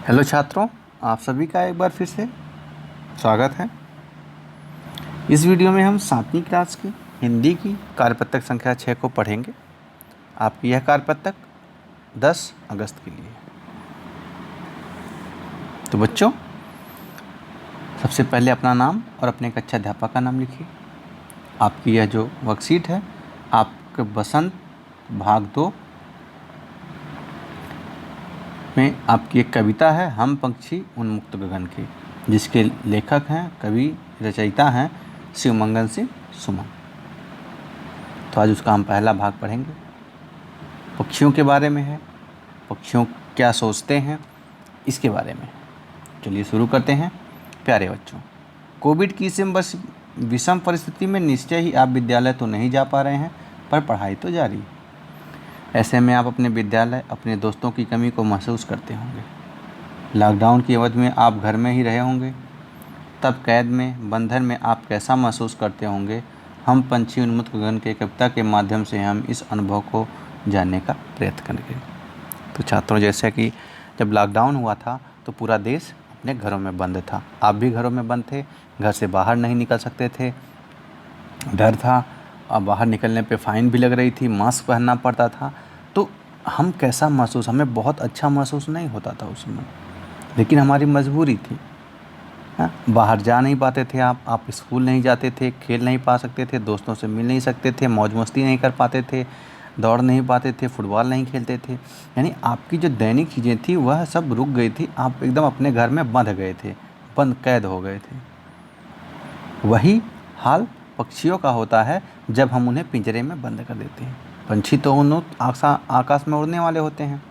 Hello छात्रों, आप सभी का एक बार फिर से स्वागत है। इस वीडियो में हम 7वीं क्लास की हिंदी की कार्यपत्रक संख्या 6 को पढ़ेंगे। आपकी यह कार्यपत्रक 10 अगस्त के लिए है। तो बच्चों, सबसे पहले अपना नाम और अपने कक्षा अध्यापक का नाम लिखिए। आपकी यह जो वर्कशीट है, आपके बसंत भाग 2 में आपकी एक कविता है, हम पंछी उन्मुक्त गगन के, जिसके लेखक हैं, कवि रचयिता हैं शिवमंगल सिंह सुमन। तो आज उसका हम पहला भाग पढ़ेंगे। पक्षियों के बारे में है, पक्षियों क्या सोचते हैं, इसके बारे में। चलिए शुरू करते हैं। प्यारे बच्चों, कोविड की इस विषम परिस्थिति में निश्चय ही आप विद्यालय तो नहीं जा पा रहे हैं, पर पढ़ाई तो जारी है। ऐसे में आप अपने विद्यालय, अपने दोस्तों की कमी को महसूस करते होंगे। लॉकडाउन की अवधि में आप घर में ही रहे होंगे। तब कैद में, बंधन में आप कैसा महसूस करते होंगे। हम पंछी उन्मुक्त गगन के कविता के माध्यम से हम इस अनुभव को जानने का प्रयत्न करेंगे। तो छात्रों, जैसे कि जब लॉकडाउन हुआ था तो पूरा देश अपने घरों में बंद था। आप भी घरों में बंद थे, घर से बाहर नहीं निकल सकते थे, डर था, और बाहर निकलने पे फ़ाइन भी लग रही थी, मास्क पहनना पड़ता था। तो हम कैसा महसूस, हमें बहुत अच्छा महसूस नहीं होता था उस समय, लेकिन हमारी मजबूरी थी। हाँ, बाहर जा नहीं पाते थे आप स्कूल नहीं जाते थे, खेल नहीं पा सकते थे, दोस्तों से मिल नहीं सकते थे, मौज मस्ती नहीं कर पाते थे, दौड़ नहीं पाते थे, फुटबॉल नहीं खेलते थे। यानी आपकी जो दैनिक चीज़ें थी वह सब रुक गई थी। आप एकदम अपने घर में बंध गए थे, बंद कैद हो गए थे। वही हाल पक्षियों का होता है जब हम उन्हें पिंजरे में बंद कर देते हैं। पंछी तो उन आकाश में उड़ने वाले होते हैं।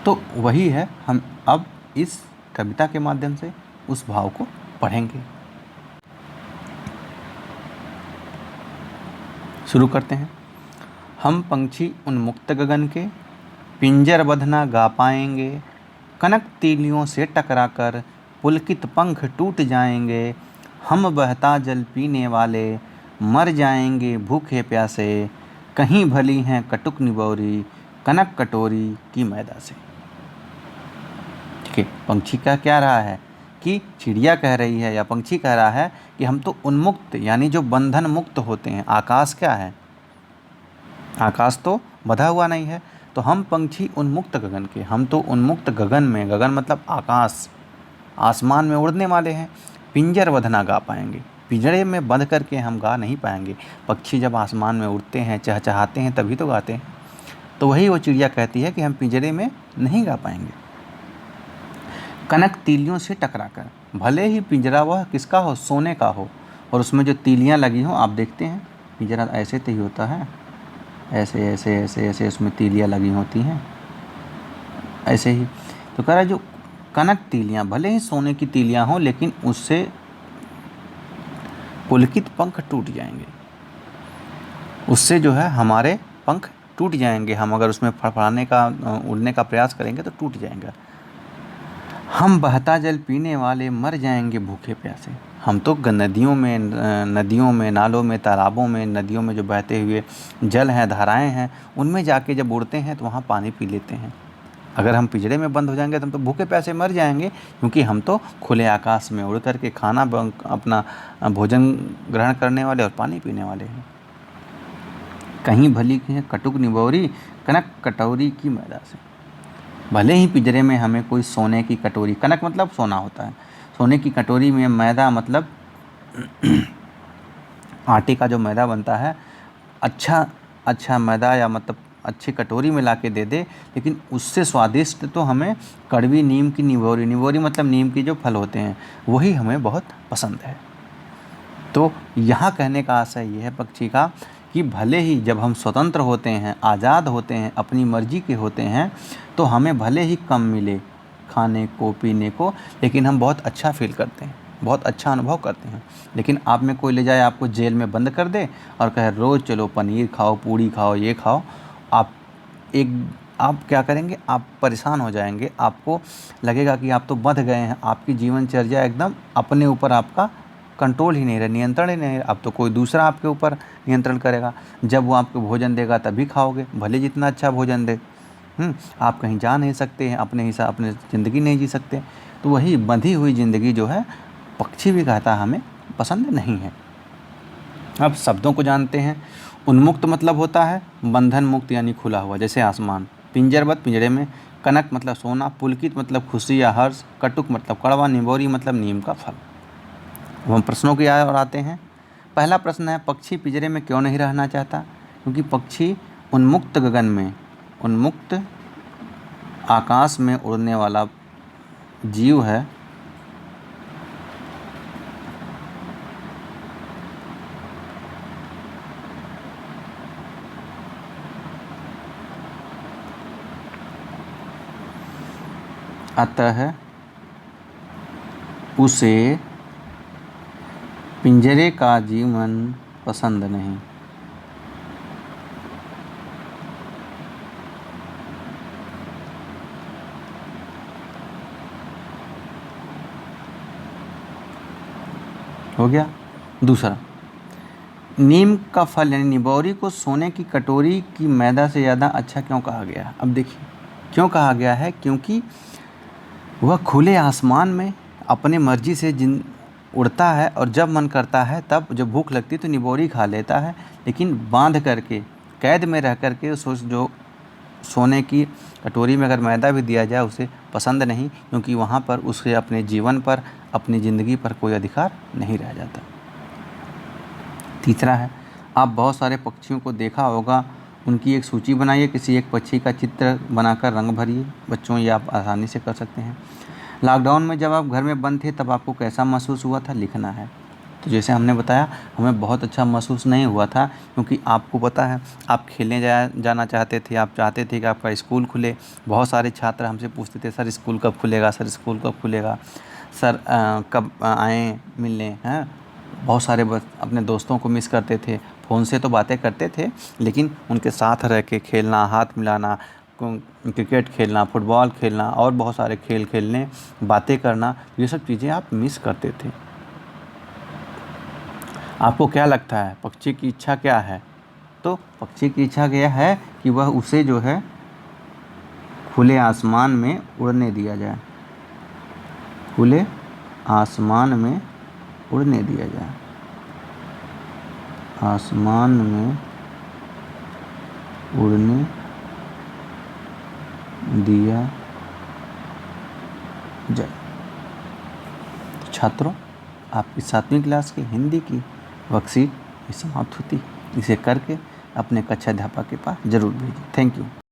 तो वही है, हम अब इस कविता के माध्यम से उस भाव को पढ़ेंगे। शुरू करते हैं। हम पंछी उन्मुक्त गगन के, पिंजरबद्ध ना गा पाएंगे। कनक तीलियों से टकराकर पुलकित पंख टूट जाएंगे। हम बहता जल पीने वाले मर जाएंगे भूखे प्यासे। कहीं भली हैं कटुक निबोरी कनक कटोरी की मैदा से। ठीक है, पंछी का क्या रहा है कि चिड़िया कह रही है या पंछी कह रहा है कि हम तो उन्मुक्त, यानी जो बंधन मुक्त होते हैं। आकाश क्या है? आकाश तो बंधा हुआ नहीं है। तो हम पंछी उन्मुक्त गगन के, हम तो उन्मुक्त गगन में, गगन मतलब आकाश, आसमान में उड़ने वाले हैं। पिंजरबद्ध ना गा पाएंगे, पिंजरे में बंध करके हम गा नहीं पाएंगे। पक्षी जब आसमान में उड़ते हैं, चहचहाते हैं, तभी तो गाते हैं। तो वही वो चिड़िया कहती है कि हम पिंजरे में नहीं गा पाएंगे। कनक तीलियों से टकराकर, भले ही पिंजरा वह किसका हो, सोने का हो, और उसमें जो तीलियां लगी हो, आप देखते हैं पिंजरा ऐसे तो ही होता है, ऐसे ऐसे ऐसे ऐसे उसमें तीलियां लगी होती हैं, ऐसे ही। तो कह रहा है जो कनक तीलियां, भले ही सोने की तीलियां हों, लेकिन उससे पुलकित पंख टूट जाएंगे, उससे जो है हमारे पंख टूट जाएंगे। हम अगर उसमें फड़फड़ाने का, उड़ने का प्रयास करेंगे तो टूट जाएंगे। हम बहता जल पीने वाले मर जाएंगे भूखे प्यासे। हम तो नदियों में, नालों में, तालाबों में, नदियों में जो बहते हुए जल हैं, धाराएं हैं, उनमें जाके जब उड़ते हैं तो वहाँ पानी पी लेते हैं। अगर हम पिंजरे में बंद हो जाएंगे तो हम तो भूखे प्यासे मर जाएंगे, क्योंकि हम तो खुले आकाश में उड़ करके खाना अपना भोजन ग्रहण करने वाले और पानी पीने वाले हैं। कहीं भली है कटुक निबोरी कनक कटोरी की मैदा से। भले ही पिंजरे में हमें कोई सोने की कटोरी, कनक मतलब सोना होता है, सोने की कटोरी में मैदा मतलब आटे का जो मैदा बनता है, अच्छा मैदा, या मतलब अच्छी कटोरी में ला के दे दे, लेकिन उससे स्वादिष्ट तो हमें कड़वी नीम की निबोरी, निबोरी मतलब नीम के जो फल होते हैं, वही हमें बहुत पसंद है। तो यहाँ कहने का आशय ये है पक्षी का कि भले ही जब हम स्वतंत्र होते हैं, आज़ाद होते हैं, अपनी मर्जी के होते हैं, तो हमें भले ही कम मिले खाने को, पीने को, लेकिन हम बहुत अच्छा फील करते हैं, बहुत अच्छा अनुभव करते हैं। लेकिन आप में कोई ले जाए, आपको जेल में बंद कर दे और कहे रोज़ चलो पनीर खाओ, पूड़ी खाओ, ये खाओ, आप क्या करेंगे? आप परेशान हो जाएंगे। आपको लगेगा कि आप तो बंध गए हैं, आपकी जीवनचर्या एकदम अपने ऊपर, आपका कंट्रोल ही नहीं रहा, नियंत्रण ही नहीं रहा। अब तो कोई दूसरा आपके ऊपर नियंत्रण करेगा। जब वो आपको भोजन देगा तभी खाओगे, भले जितना अच्छा भोजन दे। आप कहीं जा नहीं सकते हैं, अपने हिसाब अपने ज़िंदगी नहीं जी सकते, तो वही बंधी हुई ज़िंदगी जो है पक्षी भी कहता है हमें पसंद नहीं है। अब शब्दों को जानते हैं। उन्मुक्त मतलब होता है बंधन मुक्त यानी खुला हुआ, जैसे आसमान। पिंजरबद्ध पिंजरे में। कनक मतलब सोना। पुलकित मतलब खुशी या हर्ष। कटुक मतलब कड़वा। निबोरी मतलब नीम का फल। अब हम प्रश्नों की ओर आते हैं। पहला प्रश्न है, पक्षी पिंजरे में क्यों नहीं रहना चाहता? क्योंकि पक्षी उन्मुक्त गगन में, उन्मुक्त आकाश में उड़ने वाला जीव है। अतः उसे पिंजरे का जीवन पसंद नहीं। हो गया। दूसरा, नीम का फल यानी निबोरी को सोने की कटोरी की मैदा से ज़्यादा अच्छा क्यों कहा गया? अब देखिए क्यों कहा गया है, क्योंकि वह खुले आसमान में अपने मर्जी से उड़ता है और जब मन करता है तब जब भूख लगती है तो निबोरी खा लेता है, लेकिन बांध करके कैद में रह करके जो सोने की कटोरी में अगर मैदा भी दिया जाए उसे पसंद नहीं, क्योंकि वहाँ पर उसे अपने जीवन पर, अपनी ज़िंदगी पर कोई अधिकार नहीं रह जाता। तीसरा है, आप बहुत सारे पक्षियों को देखा होगा, उनकी एक सूची बनाइए, किसी एक पक्षी का चित्र बनाकर रंग भरिए। बच्चों ये आप आसानी से कर सकते हैं। लॉकडाउन में जब आप घर में बंद थे तब आपको कैसा महसूस हुआ था, लिखना है। तो जैसे हमने बताया हमें बहुत अच्छा महसूस नहीं हुआ था, क्योंकि आपको पता है आप खेलने जाना चाहते थे, आप चाहते थे कि आपका स्कूल खुले। बहुत सारे छात्र हमसे पूछते थे, सर स्कूल कब खुलेगा, सर स्कूल कब खुलेगा, सर कब आएँ मिलने, हैं। बहुत सारे अपने दोस्तों को मिस करते थे। फ़ोन से तो बातें करते थे, लेकिन उनके साथ रह के खेलना, हाथ मिलाना, क्रिकेट खेलना, फुटबॉल खेलना और बहुत सारे खेल खेलने, बातें करना, ये सब चीज़ें आप मिस करते थे। आपको क्या लगता है पक्षी की इच्छा क्या है? तो पक्षी की इच्छा यह है कि वह उसे जो है खुले आसमान में उड़ने दिया जाए, खुले आसमान में उड़ने दिया जाए, आसमान में उड़ने दिया जाए। छात्रों, आपकी 7वीं क्लास की हिंदी की वर्कशीट समाप्त होती है। इसे करके अपने कक्षा अध्यापक के पास ज़रूर भेजिए। Thank you.